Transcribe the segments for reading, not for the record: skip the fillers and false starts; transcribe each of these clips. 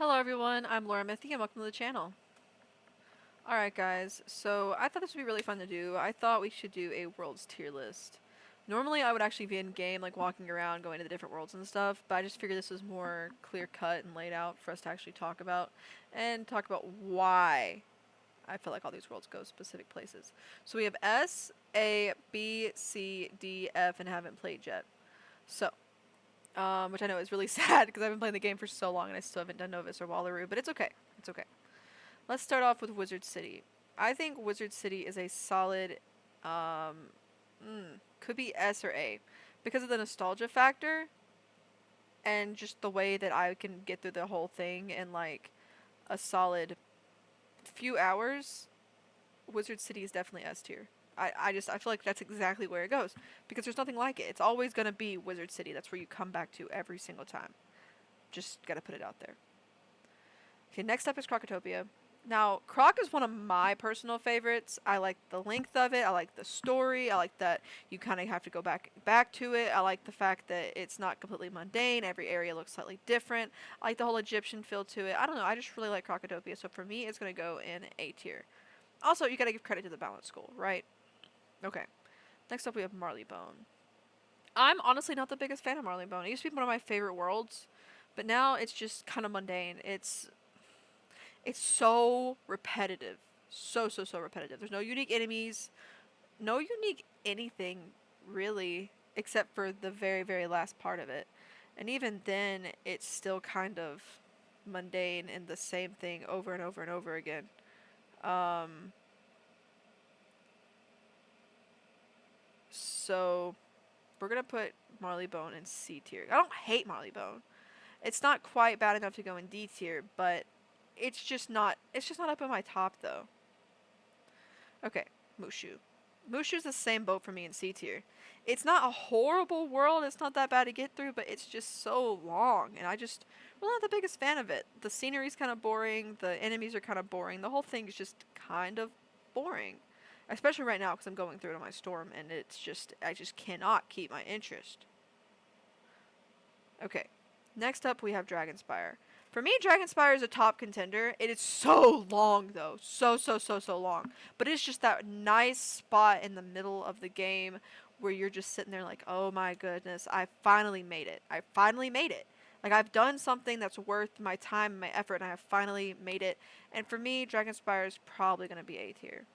Hello everyone, I'm Laura Mithy and welcome to the channel. Alright guys, so I thought this would be really fun to do. I thought we should do a worlds tier list. Normally I would actually be in game, like walking around, going to the different worlds and stuff, but I just figured this was more clear cut and laid out for us to actually talk about, and talk about why I feel like all these worlds go specific places. So we have S, A, B, C, D, F, and haven't played yet. So, which I know is really sad because I've been playing the game for so long and I still haven't done Novus or Wallaroo, but it's okay. It's okay. Let's start off with Wizard City. I think Wizard City is a solid, could be S or A, because of the nostalgia factor and just the way that I can get through the whole thing in like a solid few hours. Wizard City is definitely S tier. I feel like that's exactly where it goes because there's nothing like it. It's always gonna be Wizard City. That's where you come back to every single time. Just gotta put it out there. Okay, next up is Crocotopia. Now, Croc is one of my personal favorites. I like the length of it. I like the story. I like that you kind of have to go back to it. I like the fact that it's not completely mundane. Every area looks slightly different. I like the whole Egyptian feel to it. I don't know. I just really like Crocotopia. So for me, it's going to go in A tier. Also, you got to give credit to the balance school, right? Okay. Next up, we have Marleybone. I'm honestly not the biggest fan of Marleybone. It used to be one of my favorite worlds, but now it's just kind of mundane. It's so repetitive. So repetitive. There's no unique enemies, no unique anything, really, except for the very last part of it. And even then, it's still kind of mundane and the same thing over and over and over again. So, we're gonna put Marleybone in C tier. I don't hate Marleybone. It's not quite bad enough to go in D tier, but it's just not up in my top though. Okay, Mushu. Mushu's the same boat for me in C tier. It's not a horrible world, it's not that bad to get through, but it's just so long, and well, not the biggest fan of it. The scenery's kind of boring, the enemies are kind of boring, the whole thing's just kind of boring. Especially right now, because I'm going through it on my storm, and I just cannot keep my interest. Okay, next up we have Dragonspire. For me, Dragonspire is a top contender. It is so long, though. So long. But it's just that nice spot in the middle of the game where you're just sitting there like, oh my goodness, I finally made it. I finally made it. Like, I've done something that's worth my time and my effort, and I have finally made it. And for me, Dragonspire is probably going to be A tier.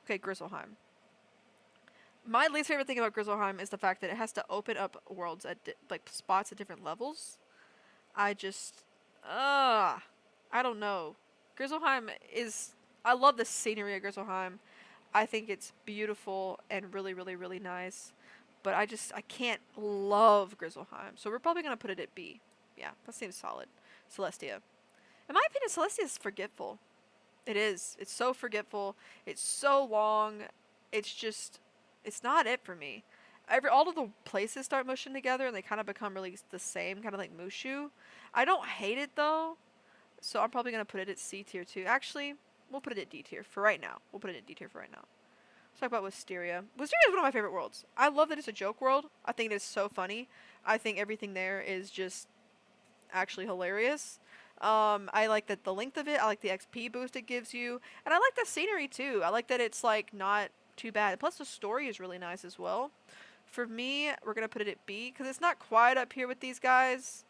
Okay, Grizzleheim. My least favorite thing about Grizzleheim is the fact that it has to open up worlds at like spots at different levels. I just, I don't know. Grizzleheim is. I love the scenery of Grizzleheim. I think it's beautiful and really nice. But I can't love Grizzleheim. So we're probably gonna put it at B. Yeah, that seems solid. Celestia. In my opinion, Celestia is forgetful. It is. It's so forgetful. It's so long. It's just, it's not it for me. All of the places start mushing together and they kind of become really the same, kind of like Mushu. I don't hate it though, so I'm probably gonna put it at C tier too. Actually, we'll put it at D tier for right now. We'll put it at D tier for right now. Let's talk about Wisteria. Wisteria is one of my favorite worlds. I love that it's a joke world. I think it is so funny. I think everything there is just actually hilarious. I like that the length of it. I like the XP boost it gives you, and I like the scenery too. I like that it's like not too bad. Plus the story is really nice as well. For me, we're gonna put it at B because it's not quite up here with these guys,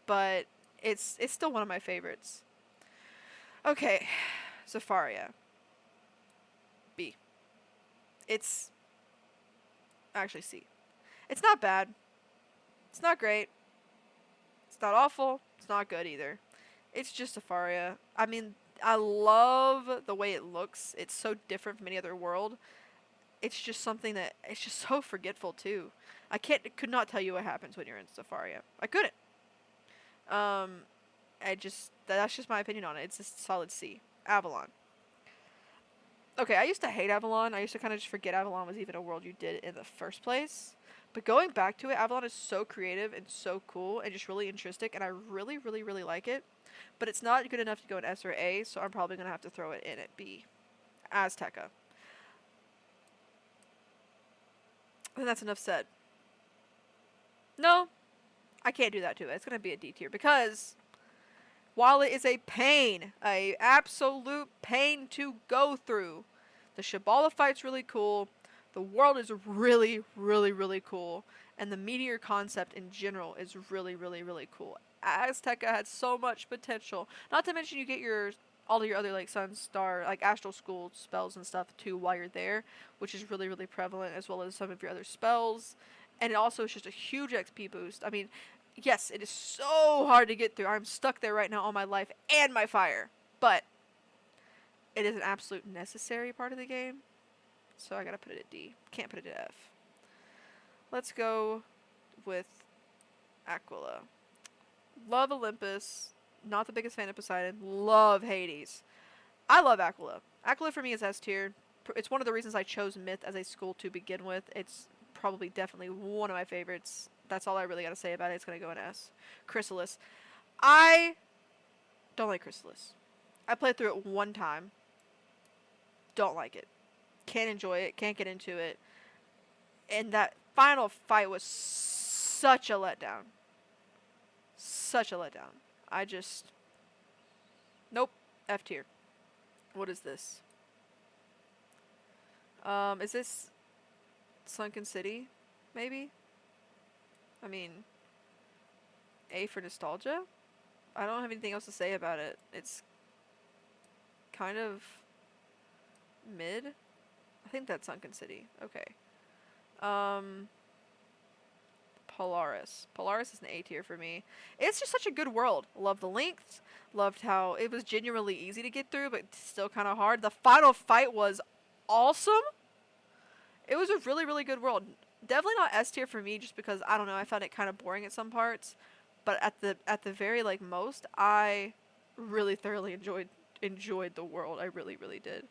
but it's still one of my favorites. Okay, Zafaria. B. It's actually C. It's not bad. It's not great. It's not awful. It's not good either. It's just Zafaria. I mean, I love the way it looks. It's so different from any other world. It's just something that it's just so forgetful too. Could not tell you what happens when you're in Zafaria. I couldn't. That's just my opinion on it. It's a solid C. Avalon. Okay, I used to hate Avalon. I used to kind of just forget Avalon was even a world you did in the first place. But going back to it, Avalon is so creative and so cool and just really intrinsic, and I really like it. But it's not good enough to go in S or A, so I'm probably going to have to throw it in at B. Azteca. And that's enough said. No, I can't do that to it. It's going to be a D tier because while it is a pain, a absolute pain to go through, the Shibboleth fight's really cool. The world is really, really, really cool. And the meteor concept in general is really, really, really cool. Azteca had so much potential. Not to mention you get your all of your other like sun, star, like astral school spells and stuff too while you're there, which is really, really prevalent, as well as some of your other spells. And it also is just a huge XP boost. I mean, yes, it is so hard to get through. I'm stuck there right now all my life and my fire. But it is an absolute necessary part of the game. So I gotta put it at D. Can't put it at F. Let's go with Aquila. Love Olympus. Not the biggest fan of Poseidon. Love Hades. I love Aquila. Aquila for me is S tier. It's one of the reasons I chose Myth as a school to begin with. It's probably definitely one of my favorites. That's all I really gotta say about it. It's gonna go in S. Chrysalis. I don't like Chrysalis. I played through it one time. Don't like it. Can't enjoy it. Can't get into it. And that final fight was such a letdown. Such a letdown. I just... Nope. F tier. What is this? Is this Sunken City? Maybe? I mean... A for nostalgia? I don't have anything else to say about it. It's kind of mid. I think that's Sunken City. Okay. Polaris. Polaris is an A tier for me. It's just such a good world. Loved the length. Loved how it was genuinely easy to get through, but still kind of hard. The final fight was awesome. It was a really, really good world. Definitely not S tier for me, just because I don't know. I found it kind of boring at some parts, but at the very like most, I really thoroughly enjoyed the world. I really, really did.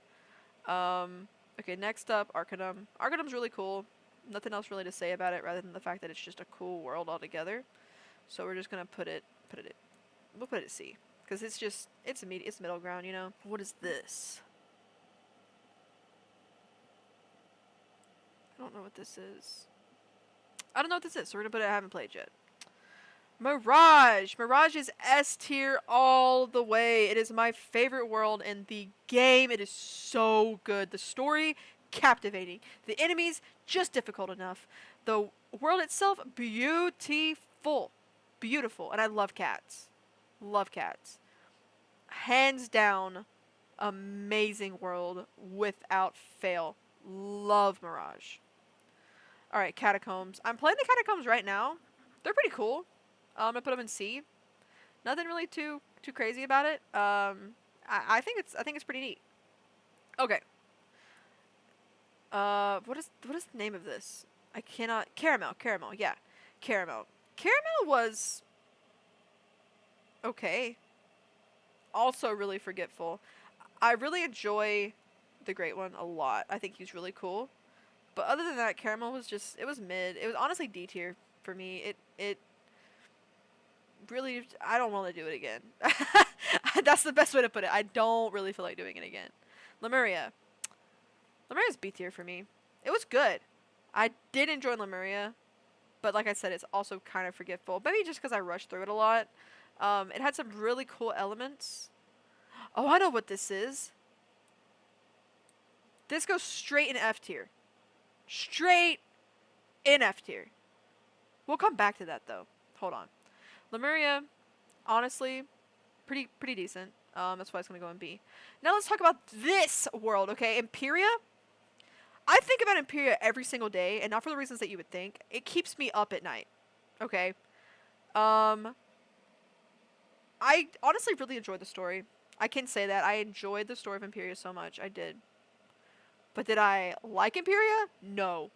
Okay, next up, Arcanum. Arcanum's really cool. Nothing else really to say about it, rather than the fact that it's just a cool world altogether. So we're just gonna we'll put it at C, because it's middle ground, you know. What is this? I don't know what this is. I don't know what this is, so we're gonna put it. I haven't played yet. Mirage! Mirage is S tier all the way. It is my favorite world in the game. It is so good. The story, captivating. The enemies, just difficult enough. The world itself, beautiful. Beautiful. And I love cats. Love cats. Hands down, amazing world without fail. Love Mirage. Alright, Catacombs. I'm playing the Catacombs right now. They're pretty cool. I'm gonna put them in C. Nothing really too crazy about it. I think it's pretty neat. Okay. What is the name of this? I cannot. Caramel. Yeah, Caramel. Caramel was okay. Also really forgetful. I really enjoy the Great One a lot. I think he's really cool. But other than that, Caramel was it was mid. It was honestly D tier for me. It really, I don't want to do it again. That's the best way to put it. I don't really feel like doing it again. Lemuria. Lemuria's B tier for me. It was good. I did enjoy Lemuria, but like I said, it's also kind of forgetful. Maybe just because I rushed through it a lot. It had some really cool elements. Oh, I know what this is. This goes straight in F tier. Straight in F tier. We'll come back to that though. Hold on. Lemuria, honestly, pretty decent. That's why it's gonna go in B. Now let's talk about this world, okay? Imperia. I think about Imperia every single day, and not for the reasons that you would think. It keeps me up at night. Okay. I honestly really enjoyed the story. I can say that. I enjoyed the story of Imperia so much. I did. But did I like Imperia? No.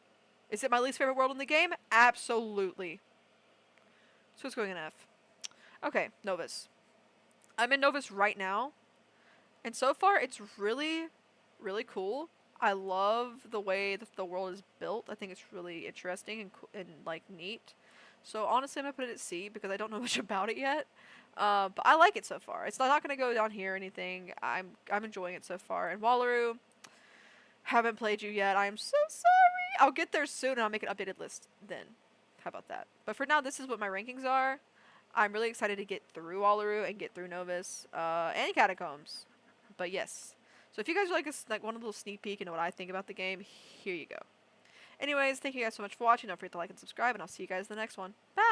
Is it my least favorite world in the game? Absolutely. So it's going in F. Okay, Novus. I'm in Novus right now. And so far, it's really, really cool. I love the way that the world is built. I think it's really interesting and like, neat. So honestly, I'm going to put it at C because I don't know much about it yet. But I like it so far. It's not going to go down here or anything. I'm enjoying it so far. And Wallaroo, haven't played you yet. I am so sorry. I'll get there soon and I'll make an updated list then. How about that? But for now, this is what my rankings are. I'm really excited to get through Olaru and get through Novus, and Catacombs. But yes. So if you guys would like like one little sneak peek into what I think about the game, here you go. Anyways, thank you guys so much for watching. Don't forget to like and subscribe, and I'll see you guys in the next one. Bye!